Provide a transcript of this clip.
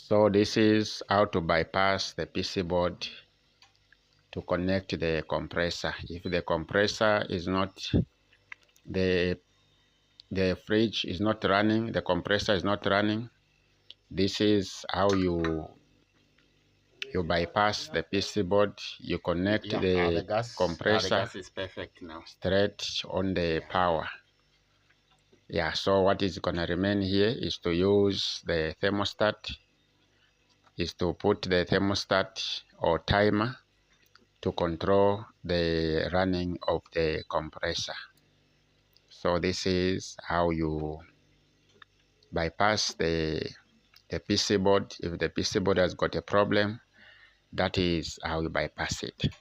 So this is how to bypass the PC board to connect the compressor. If the compressor is not, the fridge is not running, the compressor is not running, this is how you bypass the PC board. You connect the compressor, the gas is perfect now, straight on the power. Yeah, so what is gonna remain here is to use the thermostat, is to put the thermostat or timer to control the running of the compressor. So this is how you bypass the PC board. If the PC board has got a problem, that is how you bypass it.